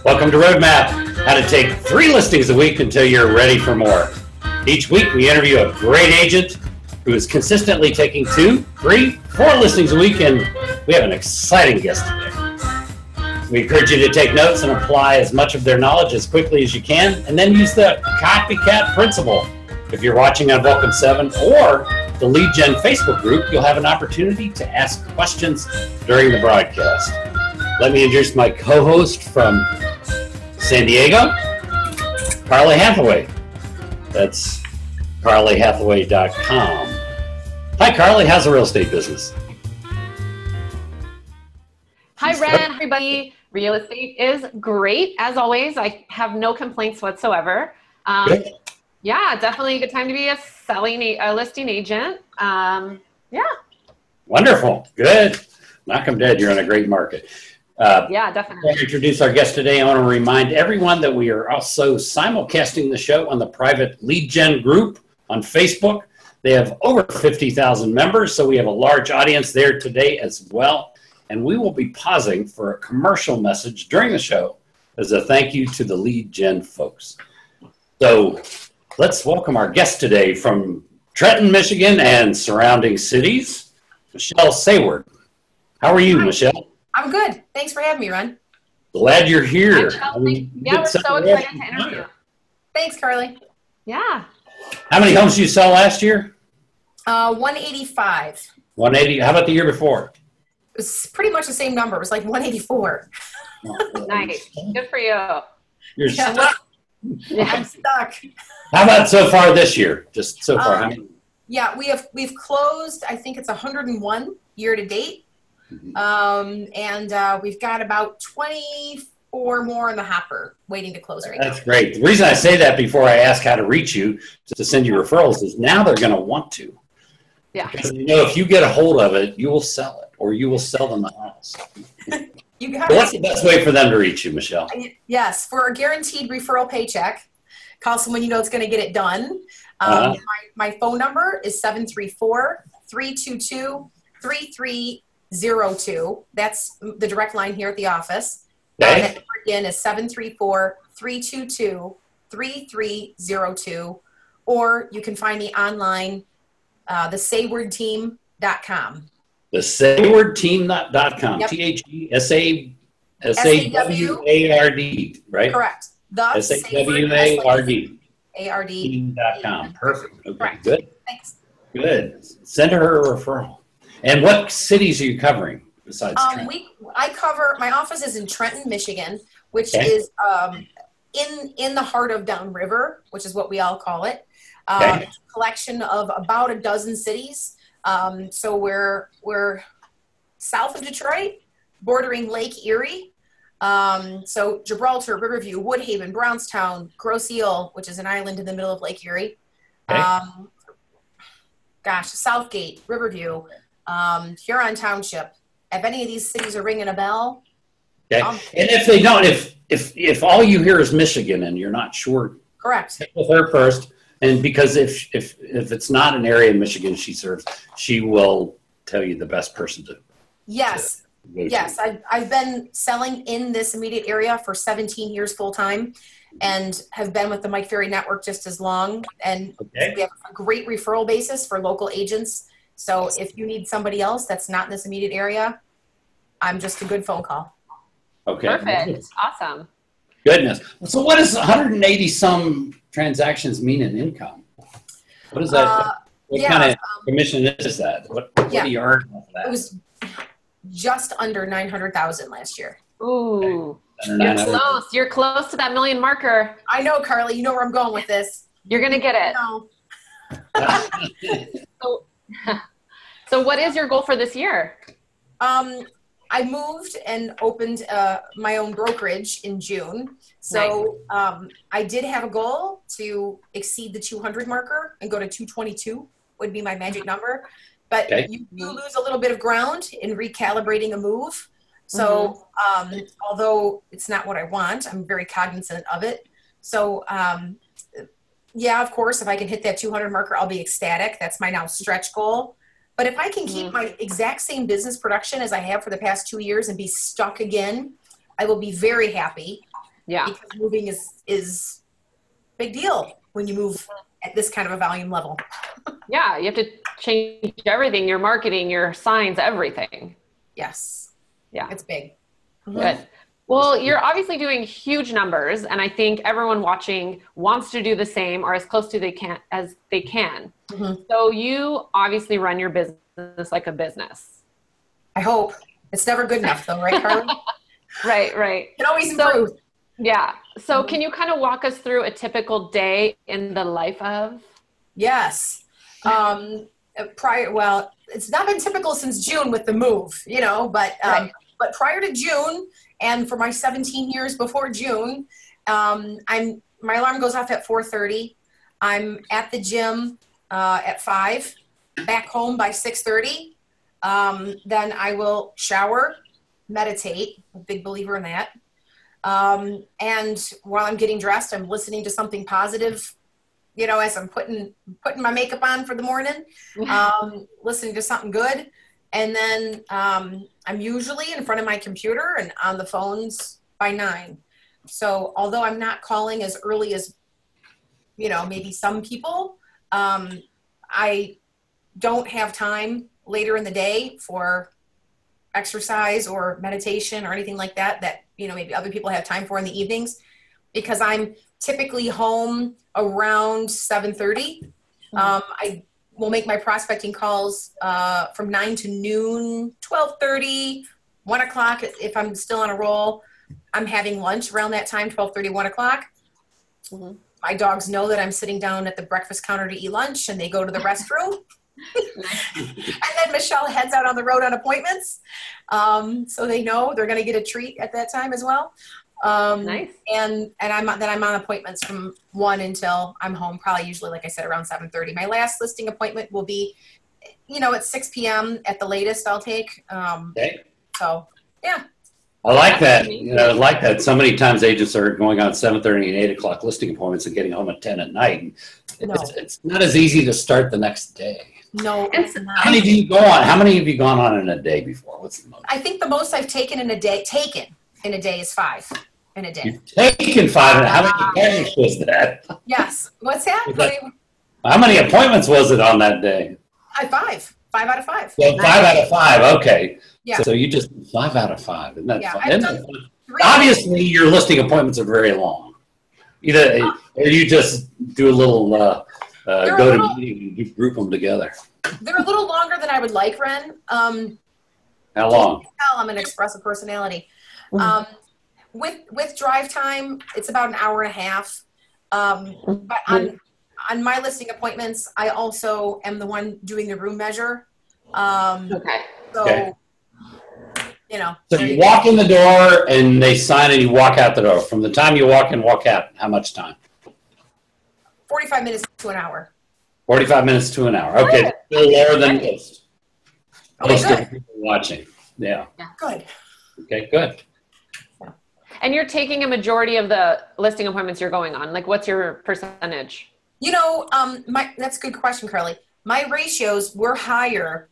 Welcome to Roadmap, how to take 3 listings a week until you're ready for more. Each week we interview a great agent who is consistently taking 2, 3, 4 listings a week, and we have an exciting guest today. We encourage you to take notes and apply as much of their knowledge as quickly as you can, and then use the copycat principle. If you're watching on Vulcan 7 or the Lead Gen Facebook group, you'll have an opportunity to ask questions during the broadcast. Let me introduce my co-host from San Diego, Carly Hathaway. That's carlyhathaway.com. Hi, Carly. How's the real estate business? Hi, Ren, everybody. Real estate is great. As always, I have no complaints whatsoever. Yeah, definitely a good time to be a listing agent. Yeah. Wonderful. Good. Knock 'em dead. You're in a great market. Yeah, definitely. To introduce our guest today, I want to remind everyone that we are also simulcasting the show on the private Lead Gen group on Facebook. They have over 50,000 members, so we have a large audience there today as well. And we will be pausing for a commercial message during the show as a thank you to the Lead Gen folks. So let's welcome our guest today from Trenton, Michigan and surrounding cities, Michele Saward. How are you, Michele? I'm good. Thanks for having me, Ron. Glad you're here. Yeah, we're so excited to interview. Thanks, Carly. Yeah. How many homes did you sell last year? 185. 180. How about the year before? It was pretty much the same number. It was like 184. Nice. Good for you. You're stuck. Yeah. I'm stuck. How about so far this year? Just so far, how many? Yeah, we've closed, I think it's 101 year to date. And we've got about 24 more in the hopper waiting to close right now. That's great. The reason I say that before I ask how to reach you to send you referrals is now they're going to want to. Yeah. Because if you get a hold of it, you will sell it or you will sell them the house. You got What's the best way for them to reach you, Michele? Yes, for a guaranteed referral paycheck, call someone you know it's going to get it done. My phone number is 734-322-3302. That's the direct line here at the office. Okay. That number again is 734-322-3302. Or you can find me online, thesawardteam.com. Thesawardteam.com. Yep. Thesaward, right? Correct. Thesaward. ARD. Team.com. Perfect. Okay, Correct. good. Thanks. Good. Send her a referral. And what cities are you covering besides Trenton? My office is in Trenton, Michigan, which Okay. is in the heart of Downriver, which is what we all call it. Okay. It's a collection of about a dozen cities. So we're south of Detroit, bordering Lake Erie. So Gibraltar, Riverview, Woodhaven, Brownstown, Grosse Ile, which is an island in the middle of Lake Erie. Okay. Southgate, Riverview, Huron Township. If any of these cities are ringing a bell. Okay. And if they don't, if all you hear is Michigan and you're not sure, Correct. check with her first. And because if it's not an area in Michigan she serves, she will tell you the best person to. Yes. Yes. I've been selling in this immediate area for 17 years full time and have been with the Mike Ferry Network just as long. And we have a great referral basis for local agents. So if you need somebody else that's not in this immediate area, I'm just a good phone call. Okay. Perfect. Awesome. Goodness. So what does 180 some transactions mean in income? What is that? What kind of commission is that? What do you earn off of that? It was just under 900,000 last year. Ooh. You're close. You're close to that million marker. I know, Carly. You know where I'm going with this. You're going to get it. So what is your goal for this year? I moved and opened my own brokerage in June. So I did have a goal to exceed the 200 marker and go to 222 would be my magic number. But you do lose a little bit of ground in recalibrating a move. So although it's not what I want, I'm very cognizant of it. So yeah, of course, if I can hit that 200 marker, I'll be ecstatic. That's my now stretch goal. But if I can keep my exact same business production as I have for the past 2 years and be stuck again, I will be very happy. Yeah. Because moving is big deal when you move at this kind of a volume level. Yeah, you have to change everything, your marketing, your signs, everything. Yes. Yeah. It's big. Good. Well, you're obviously doing huge numbers, and I think everyone watching wants to do the same or as close to as they can. So you obviously run your business like a business. I hope. It's never good enough though, right, Carly? Right. Can always improve. Yeah. So can you kind of walk us through a typical day in the life of? Yes. Well, it's not been typical since June with the move, but prior to June and for my 17 years before June, my alarm goes off at 4:30. I'm at the gym at 5, back home by 6:30. Then I will shower, meditate. I'm a big believer in that. And while I'm getting dressed, I'm listening to something positive, as I'm putting my makeup on for the morning, listening to something good. And then I'm usually in front of my computer and on the phones by 9. So although I'm not calling as early as, maybe some people, I don't have time later in the day for exercise or meditation or anything like that, maybe other people have time for in the evenings, because I'm typically home around 7:30. I will make my prospecting calls from 9 to noon, 12:30, 1 o'clock. If I'm still on a roll, I'm having lunch around that time, 12:30, 1 o'clock. My dogs know that I'm sitting down at the breakfast counter to eat lunch, and they go to the restroom. And then Michelle heads out on the road on appointments. So they know they're going to get a treat at that time as well. Nice. And I'm on appointments from 1 until I'm home, probably usually, like I said, around 7:30. My last listing appointment will be, at 6 p.m. at the latest I'll take. Okay. So, yeah. I like that. I like that. So many times agents are going on 7:30 and 8 o'clock listing appointments and getting home at 10 at night. It's not as easy to start the next day. No, it's not. How many do you go on? How many have you gone on in a day before? What's the most? I think the most I've taken in a day is 5 in a day. You've taken 5. How many appointments was that? Yes. What's that? How many appointments was it on that day? 5. 5 out of 5. Well, 5 out of 5. Okay. Yeah. So you just 5 out of 5. Isn't that fun? I've done 3. Obviously, your listing appointments are very long. Or you just do a little go to meeting and you group them together. They're a little longer than I would like, Ren. How long? I'm an expressive personality. With drive time, it's about an hour and a half. But on my listing appointments, I also am the one doing the room measure. Okay. So, Okay. So you walk in the door and they sign and you walk out the door. From the time you walk in, walk out, how much time? 45 minutes to an hour. 45 minutes to an hour. Okay. Still lower than most. Most of the Good. people watching. Yeah. Good. Okay, good. And you're taking a majority of the listing appointments you're going on. Like, what's your percentage? That's a good question, Carly. My ratios were higher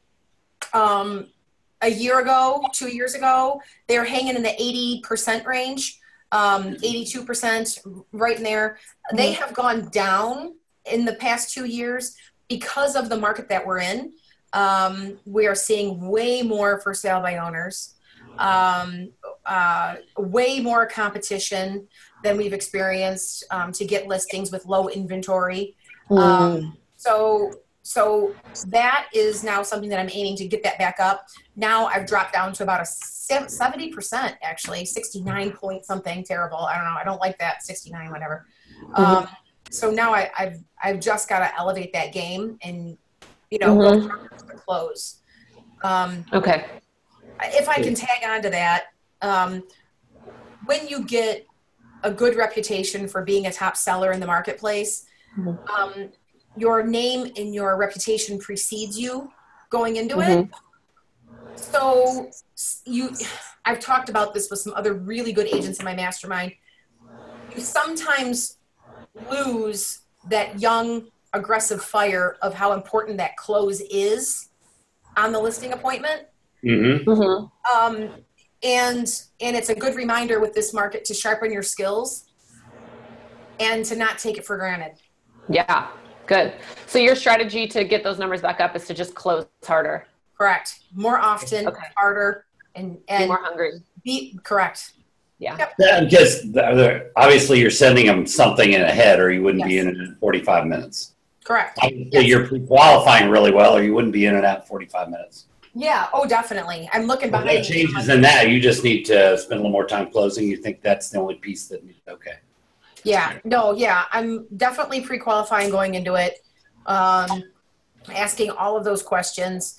a year ago, 2 years ago. They were hanging in the 80% range, 82%, right in there. They have gone down in the past 2 years because of the market that we're in. We are seeing way more for sale by owners, way more competition than we've experienced to get listings with low inventory. So that is now something that I'm aiming to get that back up. Now I've dropped down to about a 70%, actually, 69 point something, terrible. I don't know. I don't like that, 69, whatever. So now I've just got to elevate that game and, go to the close. Okay. If I can tag on to that, when you get a good reputation for being a top seller in the marketplace, your name and your reputation precedes you going into it. So I've talked about this with some other really good agents in my mastermind. You sometimes lose that young, aggressive fire of how important that close is on the listing appointment. And it's a good reminder with this market to sharpen your skills and to not take it for granted. Yeah, good. So your strategy to get those numbers back up is to just close harder. Correct. More often, harder, and be more hungry. Correct. Yeah. Yep. Yeah, because obviously you're sending them something in ahead, or you wouldn't be in it in 45 minutes. Correct. You're pre-qualifying really well, or you wouldn't be in and out in 45 minutes. Yeah. Oh, definitely. I'm looking behind. No changes in that. You just need to spend a little more time closing. You think that's the only piece that needs. Okay. Yeah. No. Yeah. I'm definitely pre-qualifying going into it, asking all of those questions,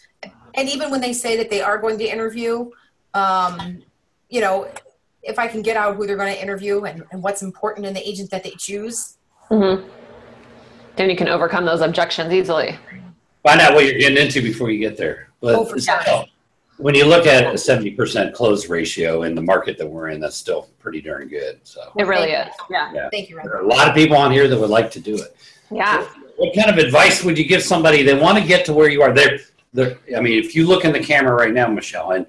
and even when they say that they are going to interview, you know, if I can get out who they're going to interview and what's important in the agent that they choose. Mm-hmm. Then you can overcome those objections easily. Find out what you're getting into before you get there. But for sure. When you look at a 70% close ratio in the market that we're in, that's still pretty darn good. So it really is. Yeah. Thank you. There are a lot of people on here that would like to do it. Yeah. What kind of advice would you give somebody that want to get to where you are? I mean, if you look in the camera right now, Michelle, and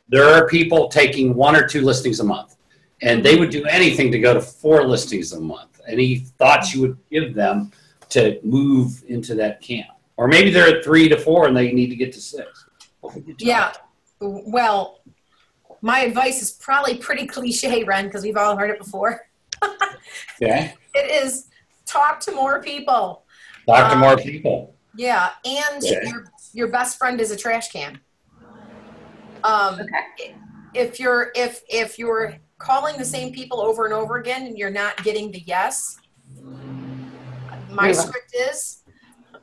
there are people taking 1 or 2 listings a month, and they would do anything to go to 4 listings a month. Any thoughts you would give them to move into that camp? Or maybe they're at 3 to 4 and they need to get to 6. Yeah. Well, my advice is probably pretty cliche, Ren, because we've all heard it before. Okay. It is talk to more people. Talk to more people. Yeah. And your best friend is a trash can. If you're calling the same people over and over again and you're not getting the yes, my script is,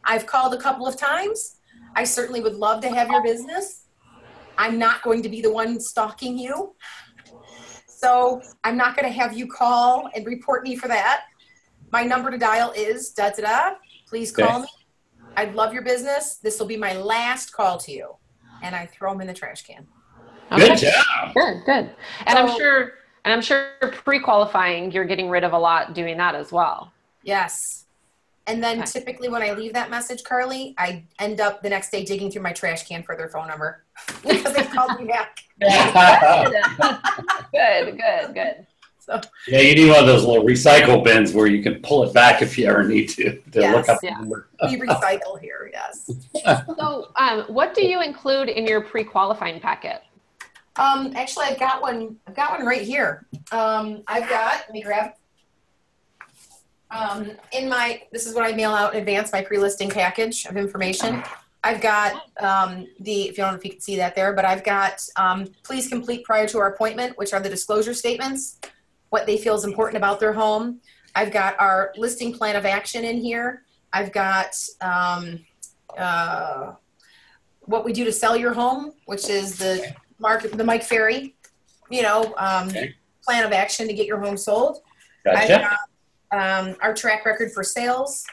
I've called a couple of times. I certainly would love to have your business. I'm not going to be the one stalking you. So I'm not going to have you call and report me for that. My number to dial is Please call me. I'd love your business. This will be my last call to you. And I throw them in the trash can. Good job. Good. And I'm sure pre-qualifying, you're getting rid of a lot doing that as well. Yes. And then typically when I leave that message, Carly, I end up the next day digging through my trash can for their phone number because they called me back. Good. So, yeah, you need one of those little recycle bins where you can pull it back if you ever need to look up the number. We recycle here, yes. So what do you include in your pre-qualifying packet? Actually, I've got one right here. Let me grab. This is what I mail out in advance, my pre-listing package of information. I've got if you don't know if you can see that there, but I've got please complete prior to our appointment, which are the disclosure statements, what they feel is important about their home. I've got our listing plan of action in here. I've got what we do to sell your home, which is the Mike Ferry, plan of action to get your home sold. Gotcha. I've got our track record for sales,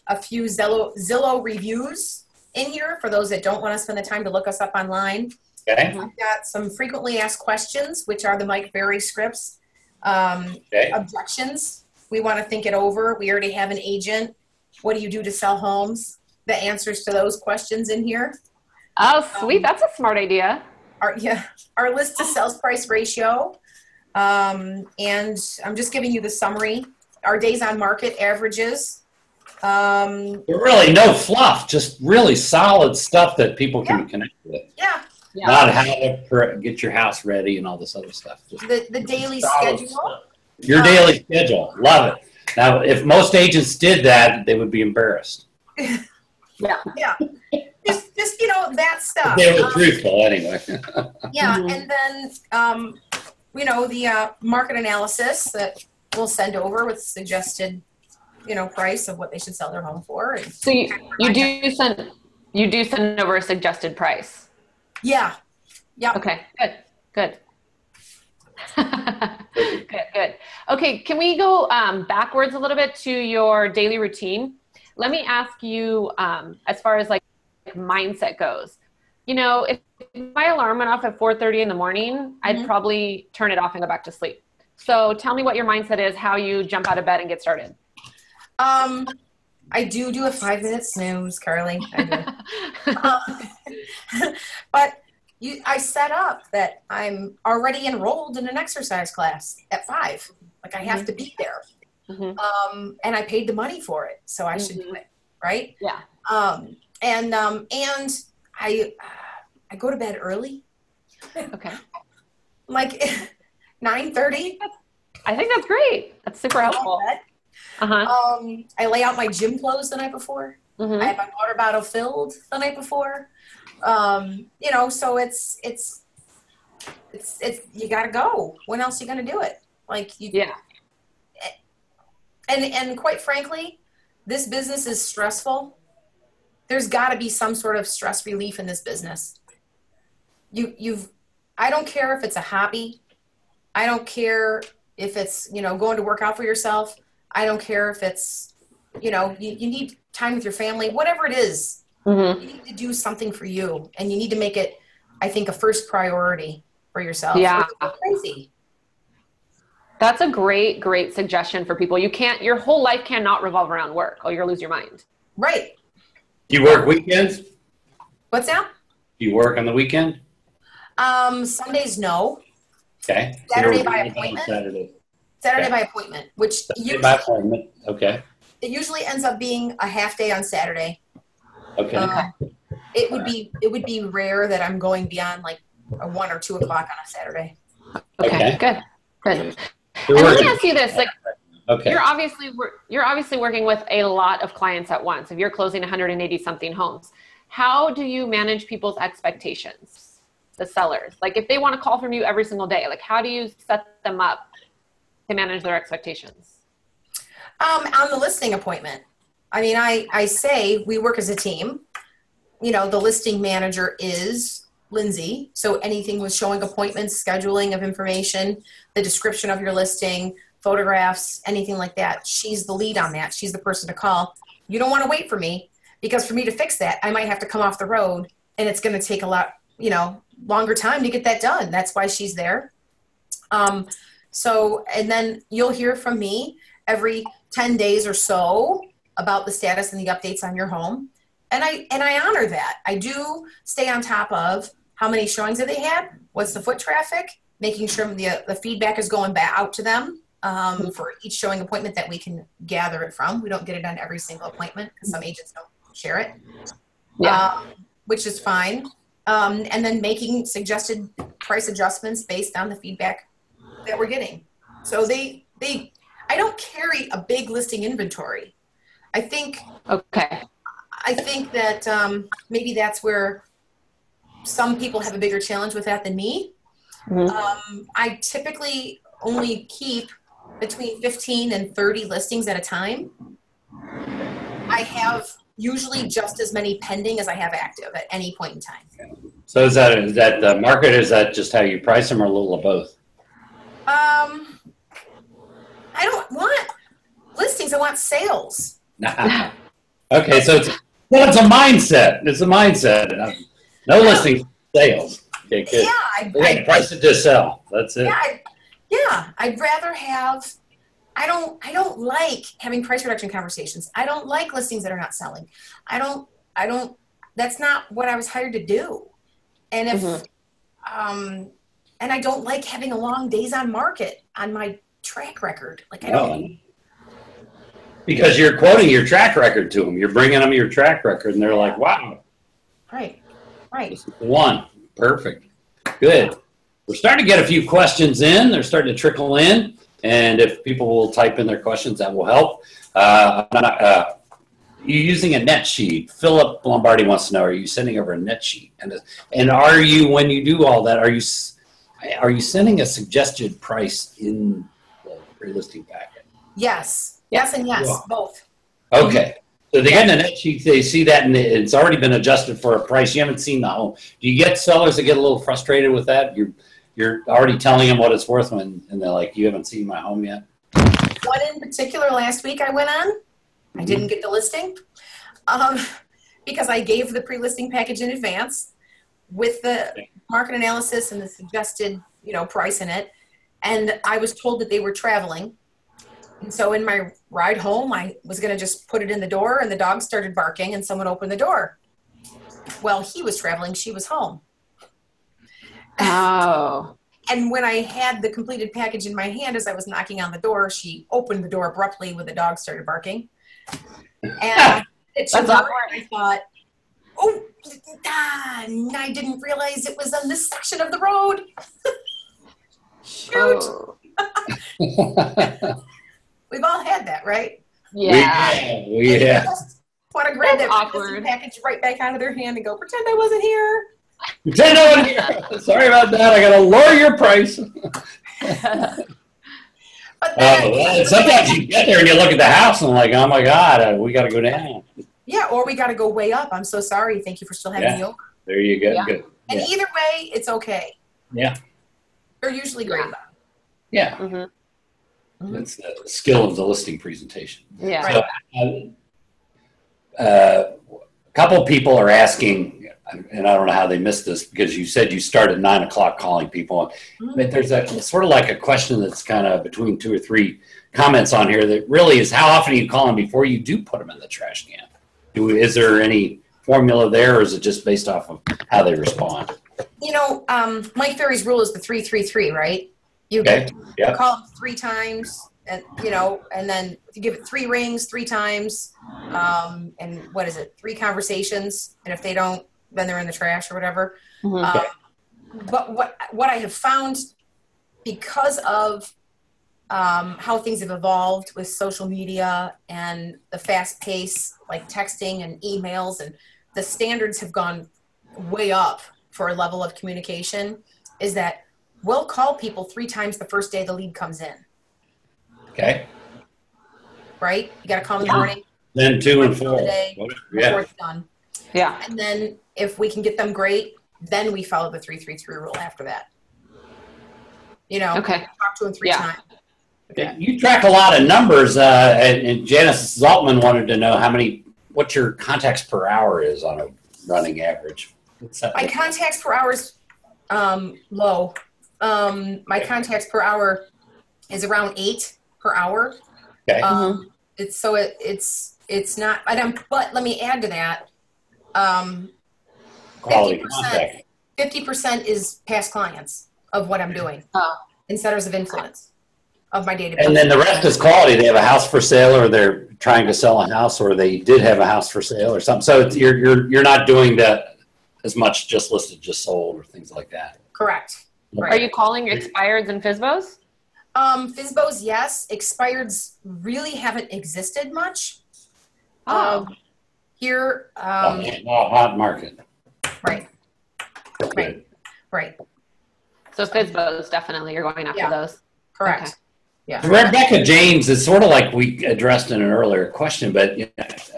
a few Zillow reviews in here for those that don't want to spend the time to look us up online. Okay. I've got some frequently asked questions, which are the Mike Ferry scripts. Objections. We want to think it over. We already have an agent. What do you do to sell homes? The answers to those questions in here. Oh, sweet. That's a smart idea. Our list to sales price ratio. And I'm just giving you the summary. Our days on market averages. Really no fluff, just really solid stuff that people can connect with. Yeah. Not how to get your house ready and all this other stuff. Just the daily schedule. Stuff. Your daily schedule. Love it. Now, if most agents did that, they would be embarrassed. Yeah. Just that stuff. They were truthful anyway. And then the market analysis that we'll send over with suggested price of what they should sell their home for. And so you do send over a suggested price. Yeah. Okay. Good. Good. Okay. Can we go backwards a little bit to your daily routine? Let me ask you, as far as like mindset goes, if my alarm went off at 4:30 in the morning, I'd probably turn it off and go back to sleep. So tell me what your mindset is, how you jump out of bed and get started. I do a 5-minute snooze, Carly. I do. But I set up that I'm already enrolled in an exercise class at 5. Like I have to be there. And I paid the money for it, so I should do it, right? Yeah. And I go to bed early. Okay. Like 9:30. I think that's great. That's super helpful. I lay out my gym clothes the night before. I have my water bottle filled the night before. You know, so it's you gotta go. When else are you gonna do it? Like you. Yeah. And quite frankly, this business is stressful. There's got to be some sort of stress relief in this business. I don't care if it's a hobby. I don't care if it's, you know, going to work out for yourself. I don't care if it's, you know, you need time with your family, whatever it is. You need to do something for you, and you need to make it, I think, a first priority for yourself. Yeah. It's crazy. That's a great, great suggestion for people. Your whole life cannot revolve around work, or you're gonna lose your mind. Right. Do you work weekends? What's that? Do you work on the weekend? Sundays, no. Okay. Saturday by appointment. Saturday by appointment, which usually, by appointment. Okay. it usually ends up being a half day on Saturday. Okay. It would be rare that I'm going beyond like a 1 or 2 o'clock on a Saturday. Okay. Good. And You're let me working. ask you this: like, Okay. you're obviously working with a lot of clients at once. If you're closing 180 something homes, how do you manage people's expectations? The sellers, like, if they want to call from you every single day, like, how do you set them up to manage their expectations? On the listing appointment, I mean, I say we work as a team. You know, the listing manager is Lindsay. So anything with showing appointments, scheduling of information, the description of your listing, photographs, anything like that. She's the lead on that. She's the person to call. You don't want to wait for me, because for me to fix that, I might have to come off the road, and it's going to take a lot, you know, longer time to get that done. That's why she's there. So, and then you'll hear from me every 10 days or so about the status and the updates on your home. And I honor that. I do stay on top of how many showings have they had, what's the foot traffic, making sure the feedback is going back out to them for each showing appointment that we can gather it from. We don't get it on every single appointment because some agents don't share it, which is fine. And then making suggested price adjustments based on the feedback that we're getting. So I don't carry a big listing inventory. I think that maybe that's where some people have a bigger challenge with that than me. I typically only keep between 15 and 30 listings at a time. I have usually just as many pending as I have active at any point in time. So is that the market, or is that just how you price them, or a little of both? I don't want listings. I want sales. Okay, so it's a mindset. It's a mindset. No listings, sales. Okay, good. Yeah, price it to sell. That's it. Yeah, I'd rather have. I don't like having price reduction conversations. I don't like listings that are not selling. I don't. That's not what I was hired to do. And if and I don't like having a long days on market on my track record. Like I don't. Because you're quoting your track record to them. You're bringing them your track record, and they're like, wow. Right. This is the one. Perfect. Good. We're starting to get a few questions in. They're starting to trickle in. And if people will type in their questions, that will help. You're using a net sheet. Philip Lombardi wants to know, are you sending over a net sheet? And are you, when you do all that, are you sending a suggested price in the pre-listing packet? Yes. Yes and yes, both. Okay. So they get in a net sheet, they see that, and it's already been adjusted for a price. You haven't seen the home. Do you get sellers that get a little frustrated with that? You're already telling them what it's worth, and they're like, you haven't seen my home yet? One in particular last week I went on. I didn't get the listing because I gave the pre-listing package in advance with the market analysis and the suggested, price in it. And I was told that they were traveling. And so in my ride home, I was going to just put it in the door, and the dog started barking, and someone opened the door. Well, he was traveling. She was home. Oh. And when I had the completed package in my hand as I was knocking on the door, she opened the door abruptly when the dog started barking. And That's awkward. I thought, oh, I didn't realize it was on this section of the road. Shoot. Oh. We've all had that, right? Yeah. We just want to grab that awkward package right back out of their hand and go, pretend I wasn't here. Pretend I wasn't here. Sorry about that. I got to lower your price. But then, sometimes you get there and you look at the house and I'm like, oh my God, we got to go down. Yeah, or we got to go way up. I'm so sorry. Thank you for still having me over. There you go. Yeah. Good. And either way, it's okay. Yeah. They're usually great about it. Yeah. Mm-hmm. That's the skill of the listing presentation. Yeah. Right. So, a couple of people are asking, and I don't know how they missed this because you said you start at 9 o'clock calling people. But there's a sort of like a question that's kind of between 2 or 3 comments on here that really is, how often are you calling before you do put them in the trash can? Is there any formula there, or is it just based off of how they respond? You know, Mike Ferry's rule is the 3-3-3, right? You call them 3 times, and and then if you give it 3 rings 3 times, and what is it, 3 conversations, and if they don't, then they're in the trash or whatever. But what I have found, because of how things have evolved with social media and the fast pace, like texting and emails, and the standards have gone way up for a level of communication, is that we'll call people 3 times the first day the lead comes in. Okay. Right? You got to call in the morning. Then 2 and 4. Before it's done. Yeah. And then if we can get them great, then we follow the 3-3-3 rule after that. Okay. Talk to them 3 times. Okay. You track a lot of numbers, and Janice Zaltman wanted to know what your contacts per hour is on a running average. My contacts per hour is low. My contacts per hour is around 8 per hour. Okay. It's not. But let me add to that. Quality contact. 50% is past clients of what I'm doing, and centers of influence of my database. And then the rest is quality. They have a house for sale, or they're trying to sell a house, or they did have a house for sale, or something. So you're not doing that as much, just listed, just sold, or things like that. Correct. Right. Are you calling expireds and FSBOs? FSBOs, yes. Expireds really haven't existed much. Here. Hot market. Right. So FSBOs, definitely, you're going after those. Correct. Okay. Yeah. Rebecca James is sort of like we addressed in an earlier question, but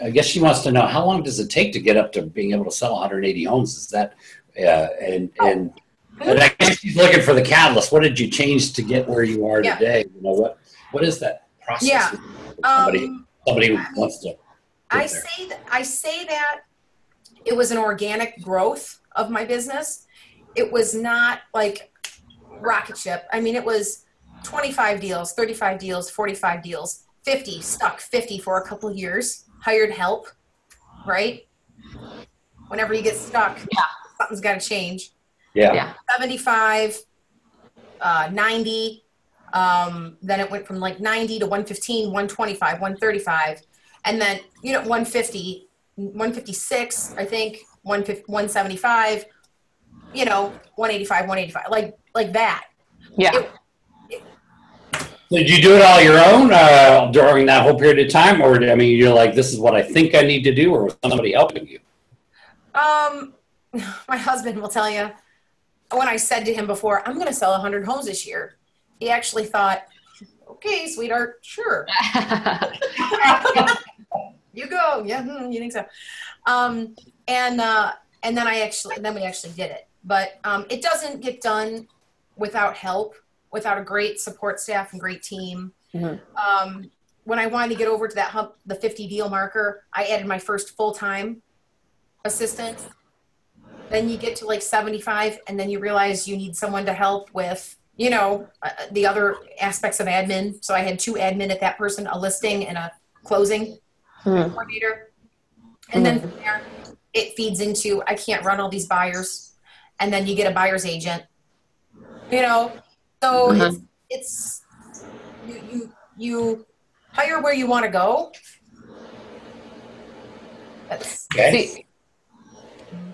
I guess she wants to know, how long does it take to get up to being able to sell 180 homes? Is that, and I guess she's looking for the catalyst. What did you change to get where you are today? What is that process? Yeah. Somebody who wants to. I say that it was an organic growth of my business. It was not like rocket ship. I mean, it was 25 deals, 35 deals, 45 deals, 50, stuck 50 for a couple of years, hired help, right? Whenever you get stuck, something's got to change. Yeah. 75, 90, then it went from like 90 to 115, 125, 135, and then, 150, 156, I think, 175, 185, 185, like that. Yeah. Did you do it all your own during that whole period of time? Or, you're like, this is what I think I need to do, or was somebody helping you? My husband will tell you, when I said to him before, I'm going to sell 100 homes this year, he actually thought, okay, sweetheart, sure. You go. Yeah, you think so. And then we actually did it. But it doesn't get done without help, without a great support staff and great team. Mm-hmm. When I wanted to get over to the 50 deal marker, I added my first full-time assistant. Then you get to like 75, and then you realize you need someone to help with, the other aspects of admin. So I had 2 admin at that person, a listing and a closing coordinator. And then from there, it feeds into, I can't run all these buyers. And then you get a buyer's agent. You know, so Uh-huh. it's you hire where you want to go. That's Okay. See,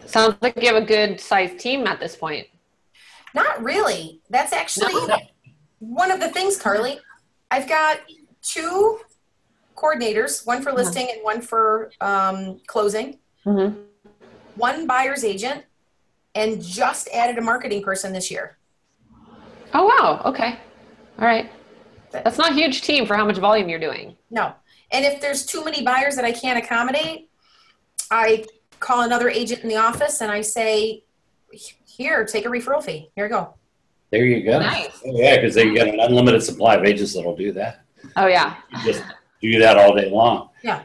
sounds like you have a good sized team at this point. not really. That's actually one of the things, Carly. I've got 2 coordinators, one for listing and one for closing, Mm-hmm. 1 buyer's agent, and just added a marketing person this year. Oh, wow. Okay. All right. That's not a huge team for how much volume you're doing. No. And if there's too many buyers that I can't accommodate, I call another agent in the office and I say, here, take a referral fee. Here you go. There you go. Nice. Yeah, because you got an unlimited supply of agents that'll do that. Oh, yeah. You just do that all day long. Yeah.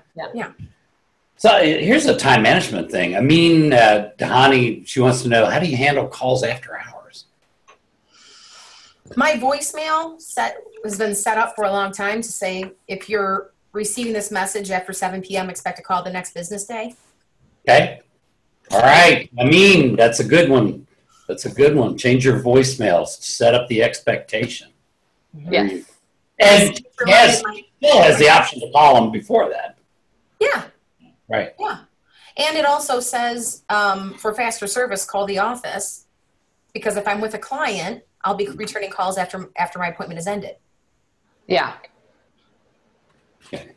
So here's a time management thing. I mean, Dahani, she wants to know, how do you handle calls after hours? My voicemail has been set up for a long time to say, if you're receiving this message after 7 p.m., expect a call the next business day. Okay. All right. I mean, that's a good one. That's a good one. Change your voicemails. Set up the expectation. Yes. And still has the option to call them before that. Yeah. Right. Yeah. And it also says for faster service, call the office, because if I'm with a client, I'll be returning calls after my appointment is ended. Yeah. Okay.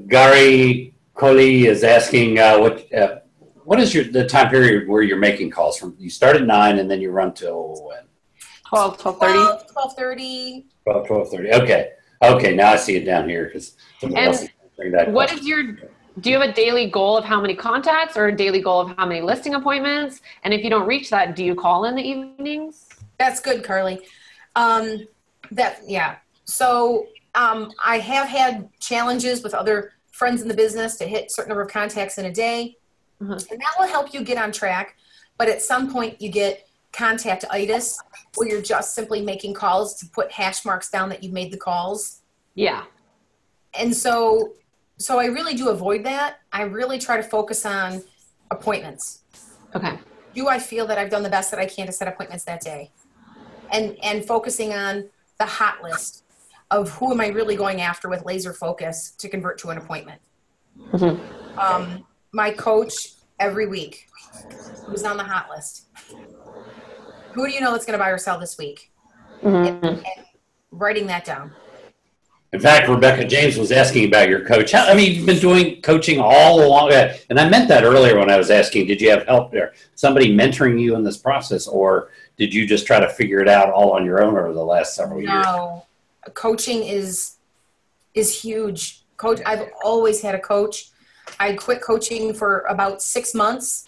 Gary Coley is asking what is the time period where you're making calls from? You start at 9 and then you run till when? 12:30. 12:30. 12:30. Okay. Now I see it down here because somebody else is answering that What question. is do you have a daily goal of how many contacts or a daily goal of how many listing appointments? And if you don't reach that, do you call in the evenings? That's good, Carly. So I have had challenges with other friends in the business to hit a certain number of contacts in a day. Mm-hmm. And that will help you get on track. But at some point you get contact-itis, where you're just simply making calls to put hash marks down that you've made the calls. Yeah. And so I really do avoid that. I really try to focus on appointments. Okay. Do I feel that I've done the best that I can to set appointments that day? And focusing on the hot list of who am I really going after with laser focus to convert to an appointment. Mm-hmm. My coach every week, who's on the hot list. Who do you know that's going to buy or sell this week? Mm-hmm. And writing that down. In fact, Rebecca James was asking about your coach. You've been doing coaching all along. And I meant that earlier when I was asking, did you have help there? Somebody mentoring you in this process, or did you just try to figure it out all on your own over the last several years? No, coaching is huge. I've always had a coach. I quit coaching for about 6 months,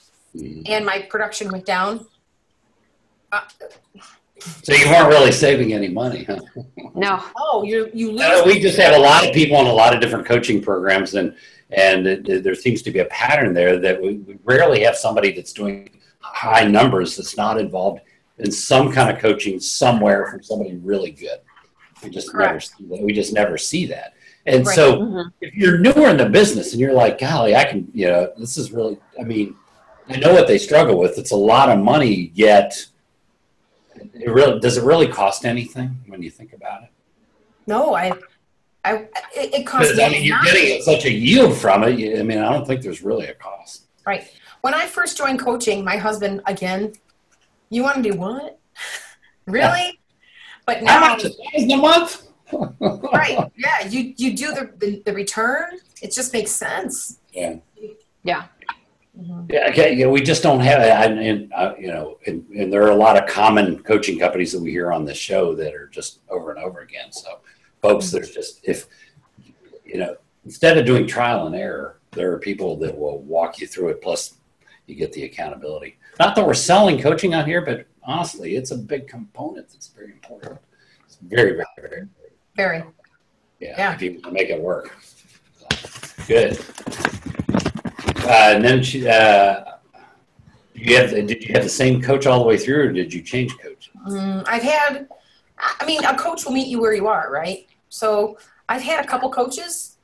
and my production went down. So you weren't really saving any money, huh? No. Oh, you lose. We just have a lot of people on a lot of different coaching programs, and there seems to be a pattern there that we rarely have somebody that's doing high numbers that's not involved in some kind of coaching somewhere from somebody really good. We just never see that. We just never see that. And so if you're newer in the business and you're like, golly, I can, this is really, I know what they struggle with. It's a lot of money, yet does it really cost anything when you think about it? No, it costs me. You're getting such a yield from it. I don't think there's really a cost. Right. When I first joined coaching, my husband, again, you want to do what? Really? Yeah. But now, how much is a month? Right. Yeah. You do the return. It just makes sense. Yeah. Yeah. Mm-hmm. Yeah. Okay. We just don't have it. And there are a lot of common coaching companies that we hear on this show that are just over and over again. So, folks, there's just instead of doing trial and error, there are people that will walk you through it. Plus, you get the accountability. Not that we're selling coaching on here, but honestly, it's a big component that's very important. It's very, very, very, very. Yeah. If you want to make it work. So, good. And then did you have the same coach all the way through, or did you change coach? A coach will meet you where you are, right? So I've had a couple coaches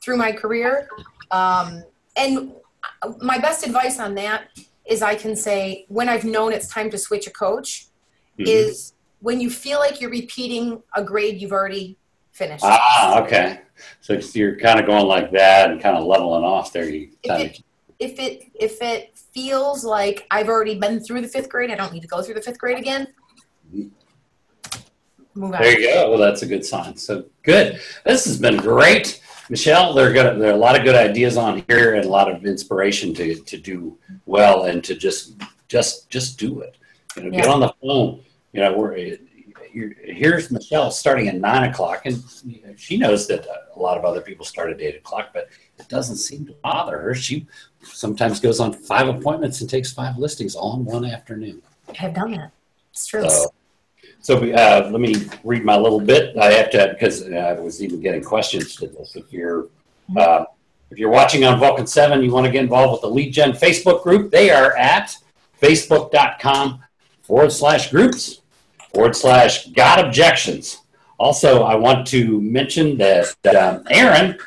through my career. And my best advice on that is I can say when I've known it's time to switch a coach is when you feel like you're repeating a grade you've already finished. Ah, okay. So you're kind of going like that and kind of leveling off there. If it feels like I've already been through the 5th grade, I don't need to go through the 5th grade again. Move on. There you go. Well, that's a good sign. So good. This has been great, Michelle. There are a lot of good ideas on here and a lot of inspiration to do well and to just do it. You know, get on the phone. You know, here's Michelle starting at 9 o'clock, and she knows that a lot of other people start at 8 o'clock, but it doesn't seem to bother her. She sometimes goes on 5 appointments and takes 5 listings all in one afternoon. I've done that. It's true. So let me read my little bit. I have to, because I was even getting questions to this. If you're watching on Vulcan 7, you want to get involved with the Lead Gen Facebook group. They are at facebook.com/groups/got objections. Also, I want to mention that Aaron,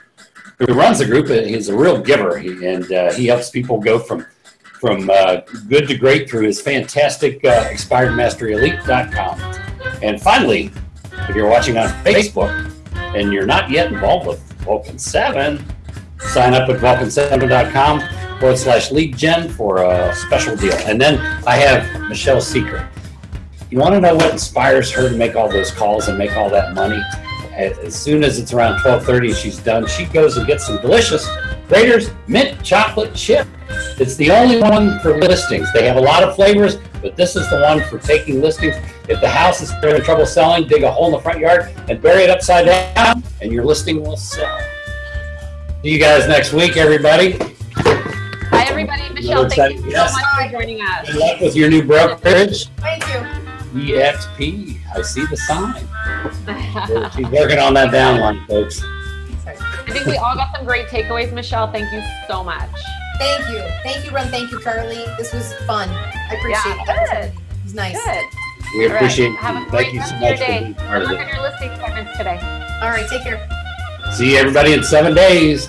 who runs the group, is a real giver, and he helps people go from good to great through his fantastic expiredmasteryelite.com. And finally, if you're watching on Facebook and you're not yet involved with Vulcan 7, sign up at vulcan7.com/leadgen for a special deal. And then I have Michele Secret. You want to know what inspires her to make all those calls and make all that money? As soon as it's around 12:30 she's done, she goes and gets some delicious Grater's mint chocolate chip. It's the only one for listings. They have a lot of flavors, but this is the one for taking listings. If the house is having trouble selling, dig a hole in the front yard and bury it upside down, and your listing will sell. See you guys next week, everybody. Bye, everybody. Michelle, thank you so much for joining us. Good luck with your new brokerage. Thank you. EXP. I see the sign. She's working on that downline, folks. I think we all got some great takeaways, Michelle. Thank you so much. Thank you. Thank you, Ron. Thank you, Carly. This was fun. I appreciate it. Good. It was nice. Good. We appreciate Have a you. great Thank you so rest of your much for day. being part of Good luck it. on your listing appointments today. All right. Take care. See everybody in 7 days.